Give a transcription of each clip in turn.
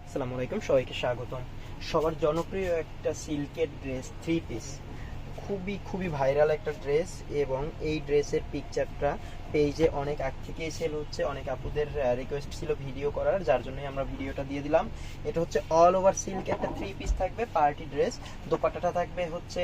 আসসালামু আলাইকুম, সবাইকে স্বাগতম। সবার জনপ্রিয় একটা সিল্কের ড্রেস, থ্রি পিস, খুবই খুবই ভাইরাল একটা ড্রেস। এবং এই ড্রেসের পিকচারটা পেজে অনেক আগ থেকেই সেল হচ্ছে। অনেক আপুদের রিকোয়েস্ট ছিল ভিডিও করার, যার জন্যই আমরা ভিডিওটা দিয়ে দিলাম। এটা হচ্ছে অল ওভার সিল্ক একটা থ্রি পিস থাকবে, পার্টি ড্রেস। দোপাট্টাটা থাকবে হচ্ছে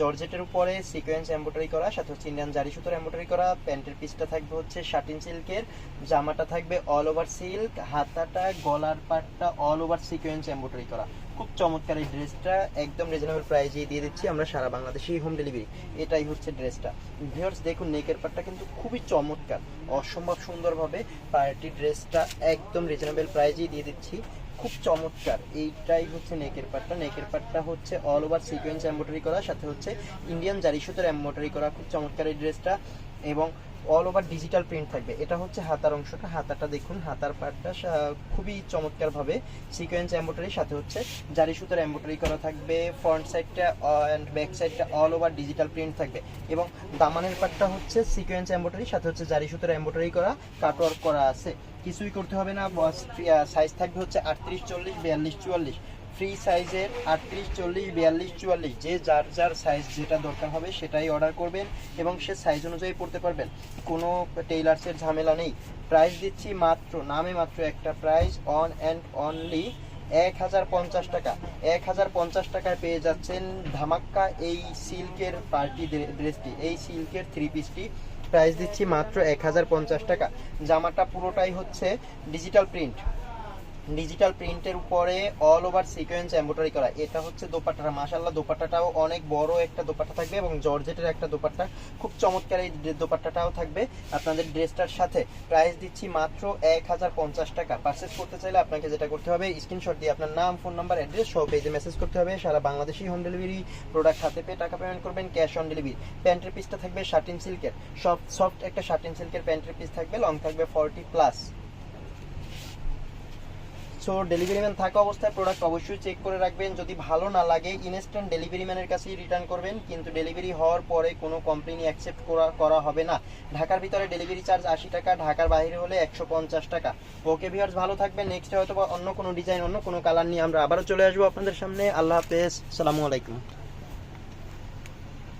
জর্জেটের উপরে সিকোয়েন্স এমব্রয়ডারি করা, সাথে হচ্ছে ইন্ডিয়ান জারি সুতোর এমব্রয়ডারি করা। প্যান্টের পিসটা থাকবে হচ্ছে শাটিন সিল্কের, জামাটা থাকবে অল ওভার সিল্ক, হাতাটা গলার পাটটা অল ওভার সিকোয়েন্স এমব্রয়ডারি করা। খুব চমৎকার এই ড্রেসটা, একদম রিজনেবল প্রাইসে দিয়ে দিচ্ছি আমরা সারা বাংলাদেশেই হোম ডেলিভারি। এটাই হচ্ছে ড্রেসটা। ভিউয়ার্স দেখুন, নেকের পাটটা কিন্তু খুবই চমৎকার, অসম্ভব সুন্দরভাবে পার্টি ড্রেসটা একদম রিজনেবল প্রাইসেই দিয়ে দিচ্ছি। খুব চমৎকার, এইটাই হচ্ছে নেকের পাটটা। নেকের পাটটা হচ্ছে অল ওভার সিকোয়েন্স এমব্রয়ডারি করা, সাথে হচ্ছে ইন্ডিয়ান জারি সুতোর এমব্রয়ডারি করা। খুব চমৎকার এই ড্রেসটা, এবং অল ওভার ডিজিটাল প্রিন্ট থাকবে। এটা হচ্ছে হাতার অংশটা, হাতাটা দেখুন, হাতার পাটটা খুবই চমৎকারভাবে সিকোয়েন্স এমব্রয়ডারির সাথে হচ্ছে জারি সুতোর এমব্রয়ডারি করা থাকবে। ফ্রন্ট সাইডটা অ্যান্ড ব্যাক সাইডটা অল ওভার ডিজিটাল প্রিন্ট থাকবে, এবং দামানের পাটটা হচ্ছে সিকোয়েন্স এমব্রয়ডারি সাথে হচ্ছে জারি সুতোর এমব্রয়ডারি করা, কাটওয়ার্ক করা আছে। কিছুই করতে হবে না। সাইজ থাকবে হচ্ছে 38, 40, 42, 44। ফ্রি সাইজের 38, 40, 42, 44, যে যার যার সাইজ যেটা দরকার হবে সেটাই অর্ডার করবেন, এবং সে সাইজ অনুযায়ী পড়তে পারবেন। কোনো টেইলার্সের ঝামেলা নেই। প্রাইস দিচ্ছি মাত্র, নামে মাত্র একটা প্রাইস, অন অ্যান্ড অনলি 1050 টাকা। 1050 টাকায় পেয়ে যাচ্ছেন ধামাক্কা এই সিল্কের পার্টি ড্রেসটি, এই সিল্কের থ্রি পিসটি। প্রাইস দিচ্ছি মাত্র 1050 টাকা। জামাটা পুরোটাই হচ্ছে ডিজিটাল প্রিন্ট, ডিজিটাল প্রিন্টের উপরে অল ওভার সিকোয়েন্স এমব্রয়ডারি করা। এটা হচ্ছে দোপাট্টাটা, মাশাআল্লাহ দোপাট্টাটাও অনেক বড় একটা দোপাট্টা থাকবে, এবং জর্জেটের একটা দোপাট্টা। খুব চমৎকার এই দোপাট্টাটাও থাকবে আপনাদের ড্রেসটার সাথে। প্রাইস দিচ্ছি মাত্র 1050 টাকা। পারচেস করতে চাইলে আপনাকে যেটা করতে হবে, স্ক্রিনশট দিয়ে আপনার নাম, ফোন নাম্বার, অ্যাড্রেস সহ পেজে মেসেজ করতে হবে। সারা বাংলাদেশি হোম ডেলিভারি। প্রোডাক্ট হাতে পেয়ে টাকা পেমেন্ট করবেন, ক্যাশ অন ডেলিভারি। প্যান্টের পিসটা থাকবে শাটিন সিল্কের, সফট একটা শাটিন সিল্কের প্যান্টের পিস থাকবে, লং থাকবে 40+। সো ডেলিভারি ম্যান থাকা অবস্থায় প্রোডাক্ট অবশ্যই চেক করে রাখবেন। যদি ভালো না লাগে ইনস্ট্যান্ট ডেলিভারি ম্যানের কাছেই রিটার্ন করবেন, কিন্তু ডেলিভারি হওয়ার পরে কোনো কমপ্লেনই অ্যাকসেপ্ট করা হবে না। ঢাকার ভিতরে ডেলিভারি চার্জ 80 টাকা, ঢাকার বাইরে হলে 150 টাকা। ওকে ভিউয়ার্স, ভালো থাকবেন। নেক্সট হয়তো অন্য কোনো ডিজাইন, অন্য কোনো কালার নিয়ে আমরা আবারও চলে আসবো আপনাদের সামনে। আল্লাহ হাফেজ, আসসালামু আলাইকুম।